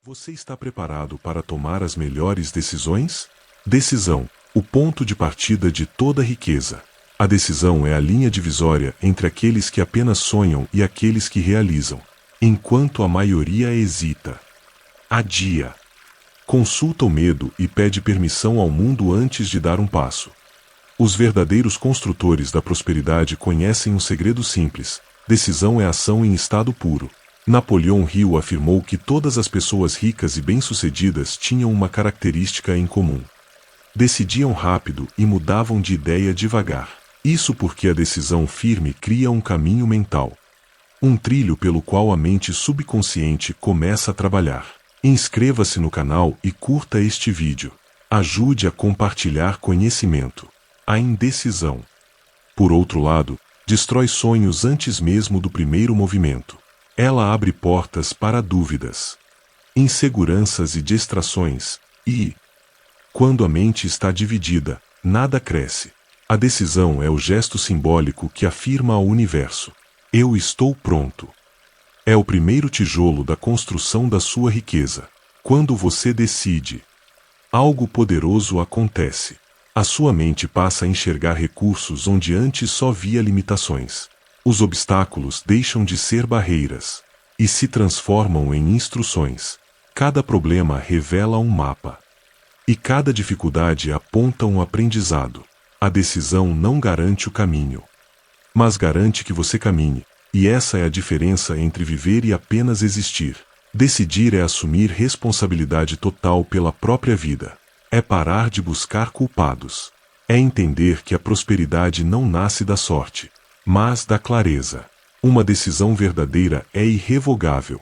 Você está preparado para tomar as melhores decisões? Decisão, o ponto de partida de toda riqueza. A decisão é a linha divisória entre aqueles que apenas sonham e aqueles que realizam. Enquanto a maioria hesita, adia, consulta o medo e pede permissão ao mundo antes de dar um passo. Os verdadeiros construtores da prosperidade conhecem um segredo simples: decisão é ação em estado puro. Napoleão Hill afirmou que todas as pessoas ricas e bem-sucedidas tinham uma característica em comum: decidiam rápido e mudavam de ideia devagar. Isso porque a decisão firme cria um caminho mental, um trilho pelo qual a mente subconsciente começa a trabalhar. Inscreva-se no canal e curta este vídeo. Ajude a compartilhar conhecimento. A indecisão, por outro lado, destrói sonhos antes mesmo do primeiro movimento. Ela abre portas para dúvidas, inseguranças e distrações, e, quando a mente está dividida, nada cresce. A decisão é o gesto simbólico que afirma ao universo: eu estou pronto. É o primeiro tijolo da construção da sua riqueza. Quando você decide, algo poderoso acontece. A sua mente passa a enxergar recursos onde antes só via limitações. Os obstáculos deixam de ser barreiras e se transformam em instruções. Cada problema revela um mapa, e cada dificuldade aponta um aprendizado. A decisão não garante o caminho, mas garante que você caminhe, e essa é a diferença entre viver e apenas existir. Decidir é assumir responsabilidade total pela própria vida. É parar de buscar culpados. É entender que a prosperidade não nasce da sorte, mas da clareza. Uma decisão verdadeira é irrevogável,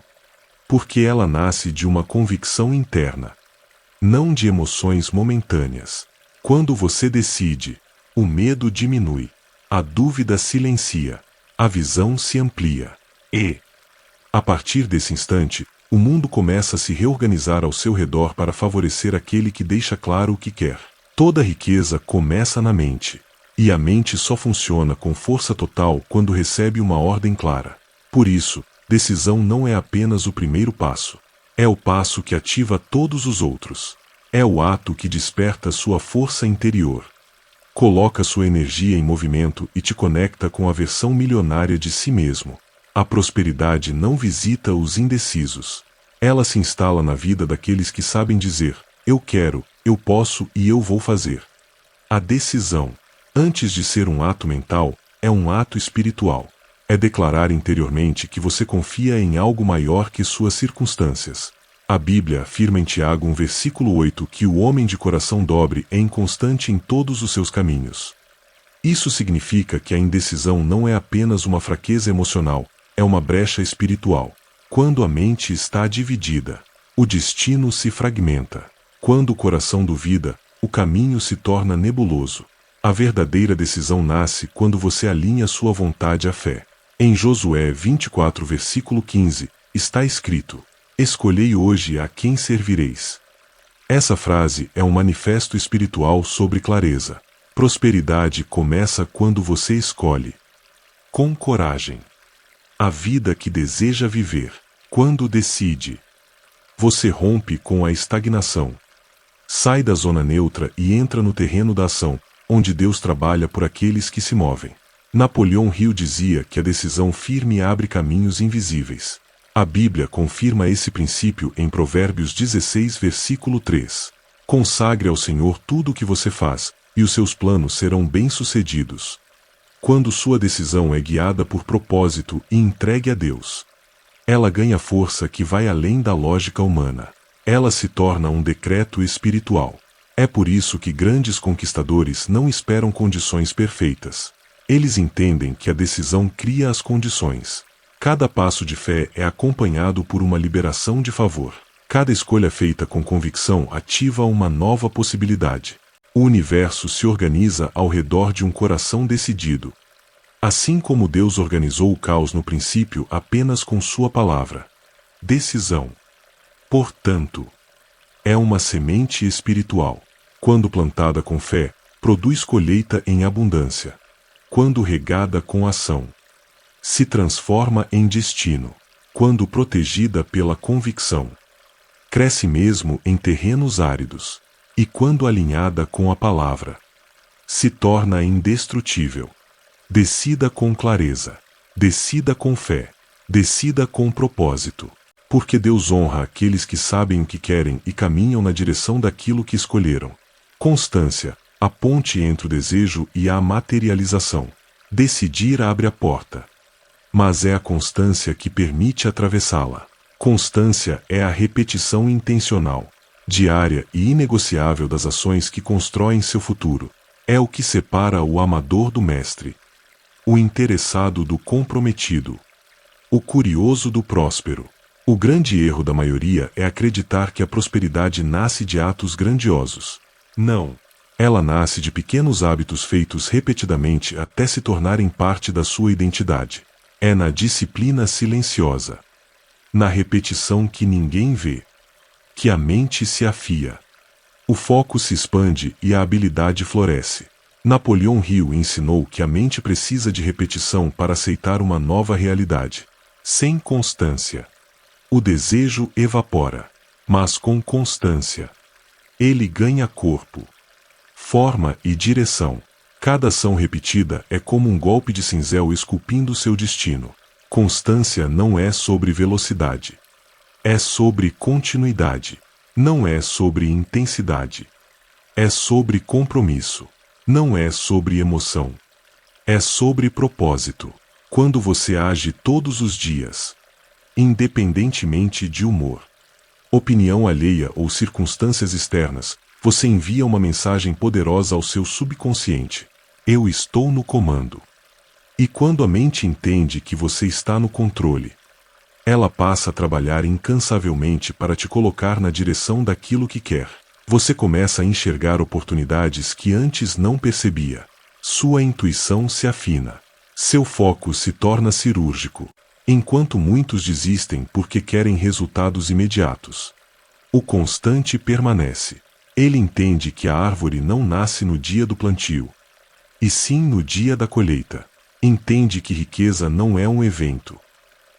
porque ela nasce de uma convicção interna, não de emoções momentâneas. Quando você decide, o medo diminui, a dúvida silencia, a visão se amplia. E, a partir desse instante, o mundo começa a se reorganizar ao seu redor para favorecer aquele que deixa claro o que quer. Toda riqueza começa na mente, e a mente só funciona com força total quando recebe uma ordem clara. Por isso, decisão não é apenas o primeiro passo. É o passo que ativa todos os outros. É o ato que desperta sua força interior, coloca sua energia em movimento e te conecta com a versão milionária de si mesmo. A prosperidade não visita os indecisos. Ela se instala na vida daqueles que sabem dizer: eu quero, eu posso e eu vou fazer. A decisão, antes de ser um ato mental, é um ato espiritual. É declarar interiormente que você confia em algo maior que suas circunstâncias. A Bíblia afirma em Tiago 1 versículo 8 que o homem de coração dobre é inconstante em todos os seus caminhos. Isso significa que a indecisão não é apenas uma fraqueza emocional, é uma brecha espiritual. Quando a mente está dividida, o destino se fragmenta. Quando o coração duvida, o caminho se torna nebuloso. A verdadeira decisão nasce quando você alinha sua vontade à fé. Em Josué 24 versículo 15, está escrito: escolhei hoje a quem servireis. Essa frase é um manifesto espiritual sobre clareza. Prosperidade começa quando você escolhe, com coragem, a vida que deseja viver. Quando decide, você rompe com a estagnação. Sai da zona neutra e entra no terreno da ação, onde Deus trabalha por aqueles que se movem. Napoleão Hill dizia que a decisão firme abre caminhos invisíveis. A Bíblia confirma esse princípio em Provérbios 16 versículo 3. Consagre ao Senhor tudo o que você faz, e os seus planos serão bem-sucedidos. Quando sua decisão é guiada por propósito e entregue a Deus, ela ganha força que vai além da lógica humana. Ela se torna um decreto espiritual. É por isso que grandes conquistadores não esperam condições perfeitas. Eles entendem que a decisão cria as condições. Cada passo de fé é acompanhado por uma liberação de favor. Cada escolha feita com convicção ativa uma nova possibilidade. O universo se organiza ao redor de um coração decidido. Assim como Deus organizou o caos no princípio apenas com sua palavra. Decisão, portanto, é uma semente espiritual. Quando plantada com fé, produz colheita em abundância. Quando regada com ação, se transforma em destino. Quando protegida pela convicção, Cresce mesmo em terrenos áridos. E quando alinhada com a palavra, se torna indestrutível. Decida com clareza. Decida com fé. Decida com propósito. Porque Deus honra aqueles que sabem o que querem e caminham na direção daquilo que escolheram. Constância, a ponte entre o desejo e a materialização. Decidir abre a porta. Mas é a constância que permite atravessá-la. Constância é a repetição intencional, diária e inegociável das ações que constroem seu futuro. É o que separa o amador do mestre, o interessado do comprometido, o curioso do próspero. O grande erro da maioria é acreditar que a prosperidade nasce de atos grandiosos. Não. Ela nasce de pequenos hábitos feitos repetidamente até se tornarem parte da sua identidade. É na disciplina silenciosa, na repetição que ninguém vê, que a mente se afia. O foco se expande e a habilidade floresce. Napoleão Hill ensinou que a mente precisa de repetição para aceitar uma nova realidade. Sem constância, o desejo evapora, mas com constância, ele ganha corpo, forma e direção. Cada ação repetida é como um golpe de cinzel esculpindo seu destino. Constância não é sobre velocidade. É sobre continuidade. Não é sobre intensidade. É sobre compromisso. Não é sobre emoção. É sobre propósito. Quando você age todos os dias, independentemente de humor, opinião alheia ou circunstâncias externas, você envia uma mensagem poderosa ao seu subconsciente. Eu estou no comando. E quando a mente entende que você está no controle, ela passa a trabalhar incansavelmente para te colocar na direção daquilo que quer. Você começa a enxergar oportunidades que antes não percebia. Sua intuição se afina. Seu foco se torna cirúrgico. Enquanto muitos desistem porque querem resultados imediatos, o constante permanece. Ele entende que a árvore não nasce no dia do plantio, e sim no dia da colheita. Entende que riqueza não é um evento,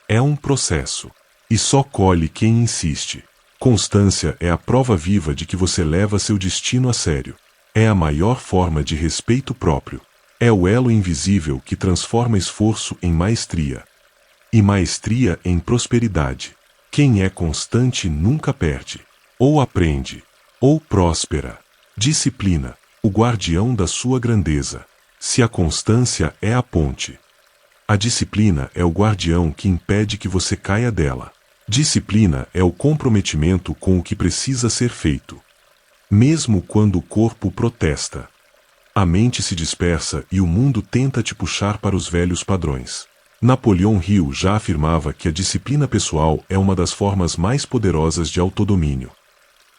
é um processo, e só colhe quem insiste. Constância é a prova viva de que você leva seu destino a sério. É a maior forma de respeito próprio. É o elo invisível que transforma esforço em maestria, e maestria em prosperidade. Quem é constante nunca perde, ou aprende, ou próspera. Disciplina, o guardião da sua grandeza. Se a constância é a ponte, a disciplina é o guardião que impede que você caia dela. Disciplina é o comprometimento com o que precisa ser feito, mesmo quando o corpo protesta. A mente se dispersa e o mundo tenta te puxar para os velhos padrões. Napoleão Hill já afirmava que a disciplina pessoal é uma das formas mais poderosas de autodomínio,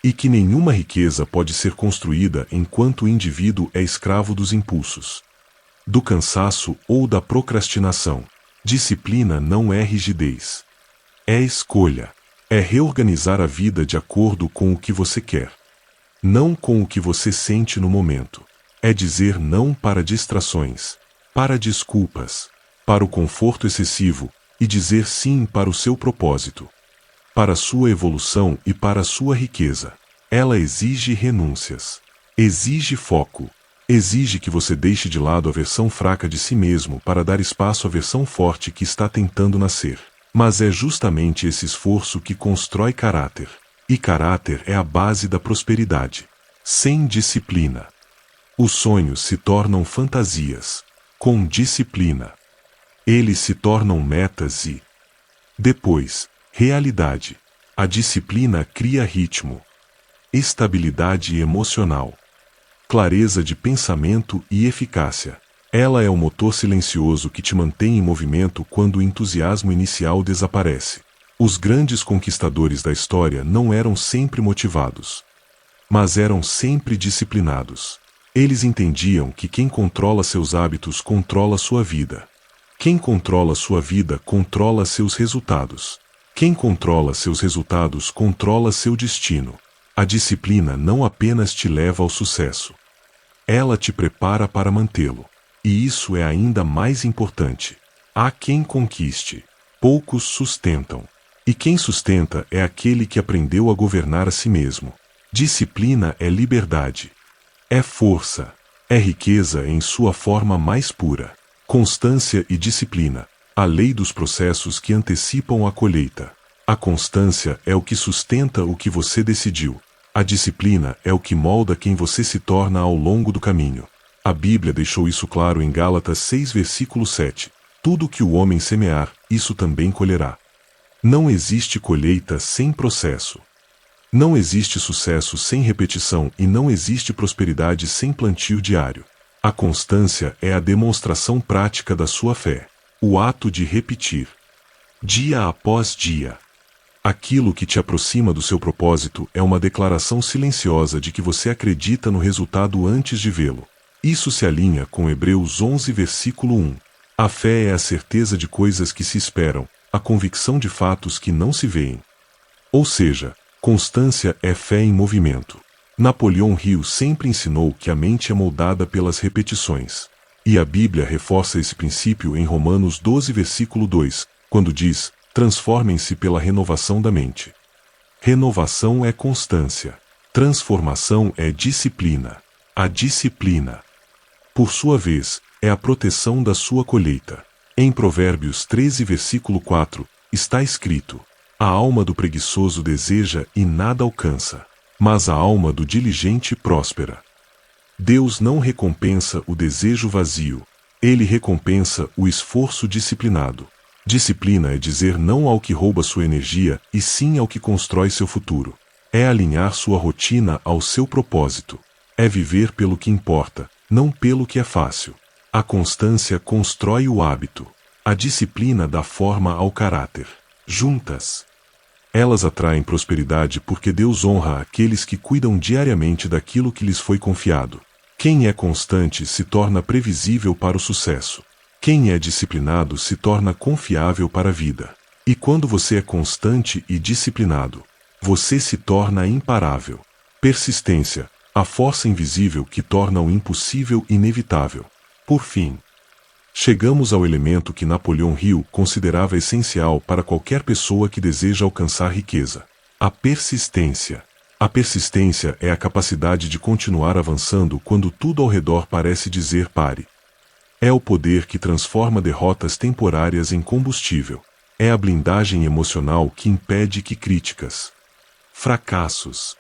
e que nenhuma riqueza pode ser construída enquanto o indivíduo é escravo dos impulsos, do cansaço ou da procrastinação. Disciplina não é rigidez. É escolha. É reorganizar a vida de acordo com o que você quer, não com o que você sente no momento. É dizer não para distrações, para desculpas, para o conforto excessivo, e dizer sim para o seu propósito, para a sua evolução e para a sua riqueza. Ela exige renúncias, exige foco, exige que você deixe de lado a versão fraca de si mesmo para dar espaço à versão forte que está tentando nascer. Mas é justamente esse esforço que constrói caráter. E caráter é a base da prosperidade. Sem disciplina, os sonhos se tornam fantasias. Com disciplina, eles se tornam metas e, depois, realidade. A disciplina cria ritmo, estabilidade emocional, clareza de pensamento e eficácia. Ela é o motor silencioso que te mantém em movimento quando o entusiasmo inicial desaparece. Os grandes conquistadores da história não eram sempre motivados, mas eram sempre disciplinados. Eles entendiam que quem controla seus hábitos controla sua vida. Quem controla sua vida controla seus resultados. Quem controla seus resultados controla seu destino. A disciplina não apenas te leva ao sucesso, ela te prepara para mantê-lo. E isso é ainda mais importante. Há quem conquiste, poucos sustentam. E quem sustenta é aquele que aprendeu a governar a si mesmo. Disciplina é liberdade. É força. É riqueza em sua forma mais pura. Constância e disciplina. A lei dos processos que antecipam a colheita. A constância é o que sustenta o que você decidiu. A disciplina é o que molda quem você se torna ao longo do caminho. A Bíblia deixou isso claro em Gálatas 6, versículo 7. Tudo que o homem semear, isso também colherá. Não existe colheita sem processo. Não existe sucesso sem repetição e não existe prosperidade sem plantio diário. A constância é a demonstração prática da sua fé. O ato de repetir, dia após dia. Aquilo que te aproxima do seu propósito é uma declaração silenciosa de que você acredita no resultado antes de vê-lo. Isso se alinha com Hebreus 11, versículo 1. A fé é a certeza de coisas que se esperam, a convicção de fatos que não se veem. Ou seja, constância é fé em movimento. Napoleão Hill sempre ensinou que a mente é moldada pelas repetições. E a Bíblia reforça esse princípio em Romanos 12, versículo 2, quando diz: transformem-se pela renovação da mente. Renovação é constância. Transformação é disciplina. A disciplina, por sua vez, é a proteção da sua colheita. Em Provérbios 13, versículo 4, está escrito: a alma do preguiçoso deseja e nada alcança, mas a alma do diligente próspera. Deus não recompensa o desejo vazio, Ele recompensa o esforço disciplinado. Disciplina é dizer não ao que rouba sua energia e sim ao que constrói seu futuro. É alinhar sua rotina ao seu propósito. É viver pelo que importa, não pelo que é fácil. A constância constrói o hábito. A disciplina dá forma ao caráter. Juntas, elas atraem prosperidade porque Deus honra aqueles que cuidam diariamente daquilo que lhes foi confiado. Quem é constante se torna previsível para o sucesso. Quem é disciplinado se torna confiável para a vida. E quando você é constante e disciplinado, você se torna imparável. Persistência, a força invisível que torna o impossível inevitável. Por fim, chegamos ao elemento que Napoleão Hill considerava essencial para qualquer pessoa que deseja alcançar riqueza: a persistência. A persistência é a capacidade de continuar avançando quando tudo ao redor parece dizer pare. É o poder que transforma derrotas temporárias em combustível. É a blindagem emocional que impede que críticas, fracassos,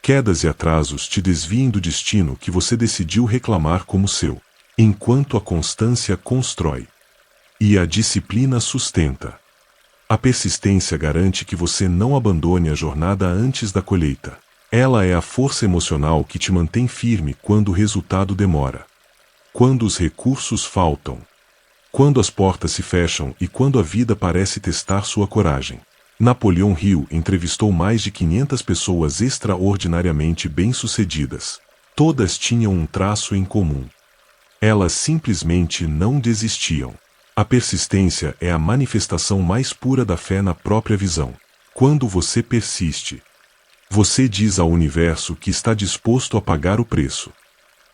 quedas e atrasos te desviem do destino que você decidiu reclamar como seu. Enquanto a constância constrói e a disciplina sustenta, a persistência garante que você não abandone a jornada antes da colheita. Ela é a força emocional que te mantém firme quando o resultado demora. Quando os recursos faltam. Quando as portas se fecham e quando a vida parece testar sua coragem. Napoleão Hill entrevistou mais de 500 pessoas extraordinariamente bem-sucedidas. Todas tinham um traço em comum. Elas simplesmente não desistiam. A persistência é a manifestação mais pura da fé na própria visão. Quando você persiste, você diz ao universo que está disposto a pagar o preço,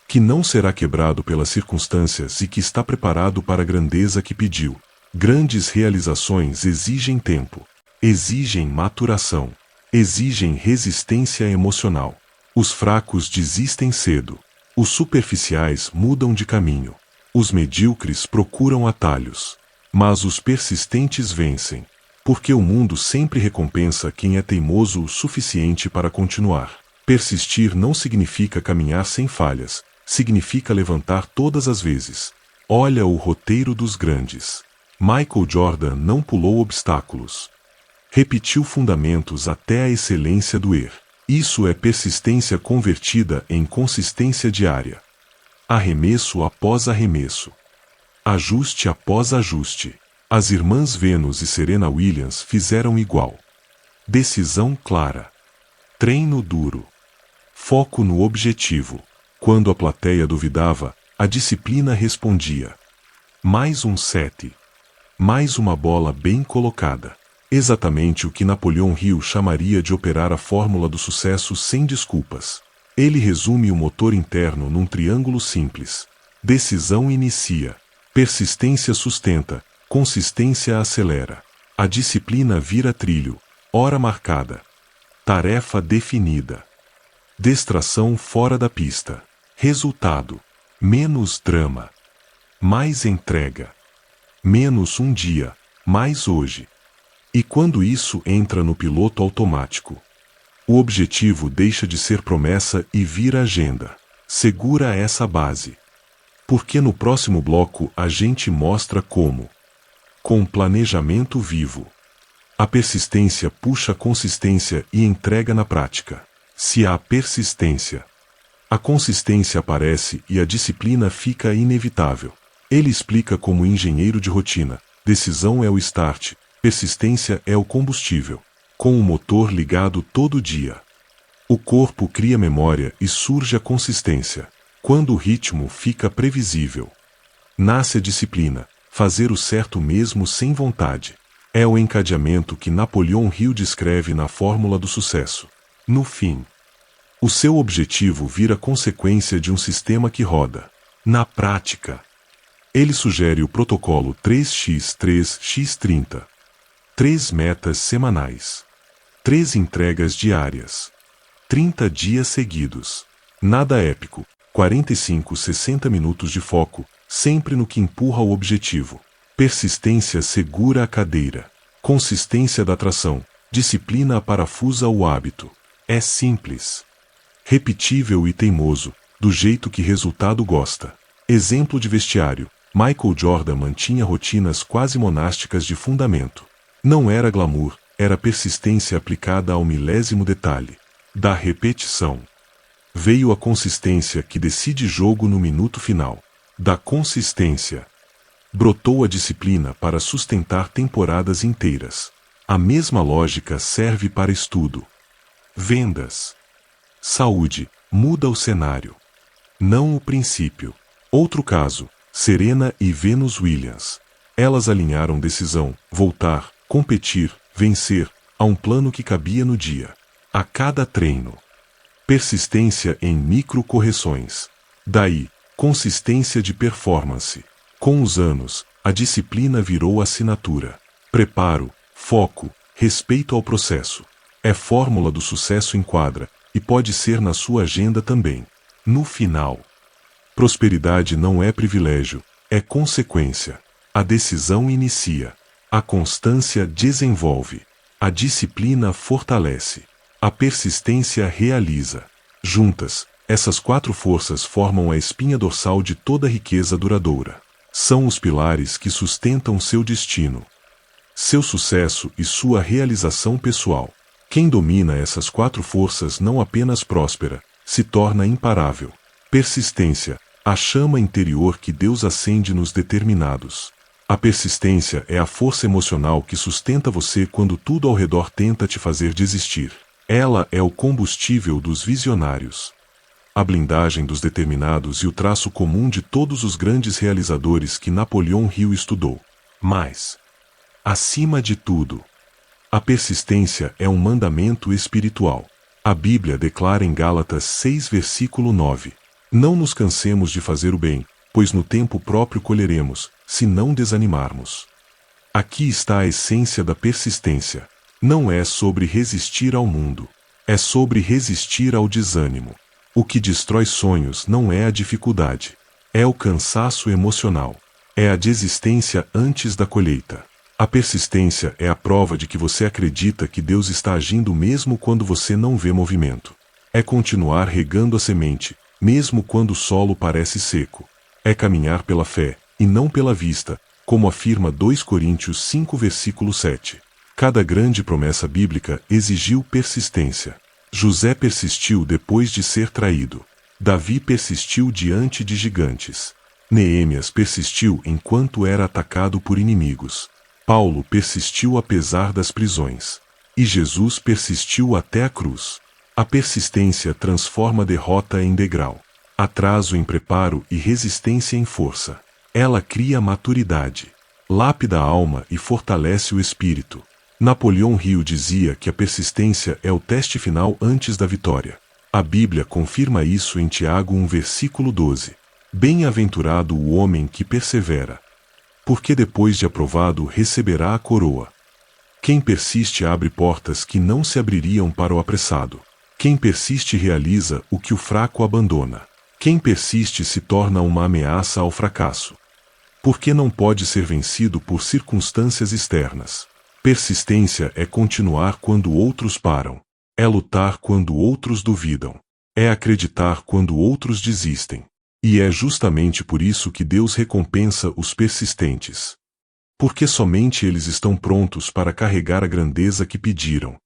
que não será quebrado pelas circunstâncias e que está preparado para a grandeza que pediu. Grandes realizações exigem tempo, exigem maturação, exigem resistência emocional. Os fracos desistem cedo. Os superficiais mudam de caminho. Os medíocres procuram atalhos. Mas os persistentes vencem. Porque o mundo sempre recompensa quem é teimoso o suficiente para continuar. Persistir não significa caminhar sem falhas. Significa levantar todas as vezes. Olha o roteiro dos grandes. Michael Jordan não pulou obstáculos. Repetiu fundamentos até a excelência doer. Isso é persistência convertida em consistência diária. Arremesso após arremesso. Ajuste após ajuste. As irmãs Venus e Serena Williams fizeram igual. Decisão clara. Treino duro. Foco no objetivo. Quando a plateia duvidava, a disciplina respondia. Mais um 7. Mais uma bola bem colocada. Exatamente o que Napoleão Hill chamaria de operar a fórmula do sucesso sem desculpas. Ele resume o motor interno num triângulo simples. Decisão inicia. Persistência sustenta. Consistência acelera. A disciplina vira trilho, hora marcada, tarefa definida. Distração fora da pista. Resultado: menos drama, mais entrega. Menos um dia, mais hoje. E quando isso entra no piloto automático, o objetivo deixa de ser promessa e vira agenda. Segura essa base. Porque no próximo bloco a gente mostra como, com planejamento vivo, a persistência puxa a consistência e entrega na prática. Se há persistência, a consistência aparece e a disciplina fica inevitável. Ele explica como engenheiro de rotina: decisão é o start, persistência é o combustível. Com o motor ligado todo dia, o corpo cria memória e surge a consistência. Quando o ritmo fica previsível, nasce a disciplina, fazer o certo mesmo sem vontade. É o encadeamento que Napoleão Hill descreve na fórmula do sucesso. No fim, o seu objetivo vira consequência de um sistema que roda. Na prática, ele sugere o protocolo 3x3x30. 3 metas semanais. 3 entregas diárias. 30 dias seguidos. Nada épico. 45-60 minutos de foco, sempre no que empurra o objetivo. Persistência segura a cadeira. Consistência da atração. Disciplina parafusa o hábito. É simples, repetível e teimoso, do jeito que resultado gosta. Exemplo de vestiário: Michael Jordan mantinha rotinas quase monásticas de fundamento. Não era glamour, era persistência aplicada ao milésimo detalhe. Da repetição veio a consistência que decide jogo no minuto final. Da consistência brotou a disciplina para sustentar temporadas inteiras. A mesma lógica serve para estudo, vendas, saúde. Muda o cenário, não o princípio. Outro caso: Serena e Venus Williams. Elas alinharam decisão, voltar, competir, vencer, a um plano que cabia no dia. A cada treino, persistência em micro-correções. Daí, consistência de performance. Com os anos, a disciplina virou assinatura. Preparo, foco, respeito ao processo. É fórmula do sucesso em quadra, e pode ser na sua agenda também. No final, prosperidade não é privilégio, é consequência. A decisão inicia. A constância desenvolve. A disciplina fortalece. A persistência realiza. Juntas, essas 4 forças formam a espinha dorsal de toda riqueza duradoura. São os pilares que sustentam seu destino, seu sucesso e sua realização pessoal. Quem domina essas 4 forças não apenas próspera, se torna imparável. Persistência, a chama interior que Deus acende nos determinados. A persistência é a força emocional que sustenta você quando tudo ao redor tenta te fazer desistir. Ela é o combustível dos visionários, a blindagem dos determinados e o traço comum de todos os grandes realizadores que Napoleão Hill estudou. Mas, acima de tudo, a persistência é um mandamento espiritual. A Bíblia declara em Gálatas 6 versículo 9: não nos cansemos de fazer o bem, pois no tempo próprio colheremos, se não desanimarmos. Aqui está a essência da persistência. Não é sobre resistir ao mundo, é sobre resistir ao desânimo. O que destrói sonhos não é a dificuldade, é o cansaço emocional, é a desistência antes da colheita. A persistência é a prova de que você acredita que Deus está agindo mesmo quando você não vê movimento. É continuar regando a semente, mesmo quando o solo parece seco. É caminhar pela fé, e não pela vista, como afirma 2 Coríntios 5 versículo 7. Cada grande promessa bíblica exigiu persistência. José persistiu depois de ser traído. Davi persistiu diante de gigantes. Neemias persistiu enquanto era atacado por inimigos. Paulo persistiu apesar das prisões. E Jesus persistiu até a cruz. A persistência transforma a derrota em degrau, atraso em preparo e resistência em força. Ela cria maturidade, lapida a alma e fortalece o espírito. Napoleão Hill dizia que a persistência é o teste final antes da vitória. A Bíblia confirma isso em Tiago 1 versículo 12. Bem-aventurado o homem que persevera, porque depois de aprovado receberá a coroa Quem persiste abre portas que não se abririam para o apressado. Quem persiste realiza o que o fraco abandona. Quem persiste se torna uma ameaça ao fracasso. Porque não pode ser vencido por circunstâncias externas. Persistência é continuar quando outros param. É lutar quando outros duvidam. É acreditar quando outros desistem. E é justamente por isso que Deus recompensa os persistentes. Porque somente eles estão prontos para carregar a grandeza que pediram.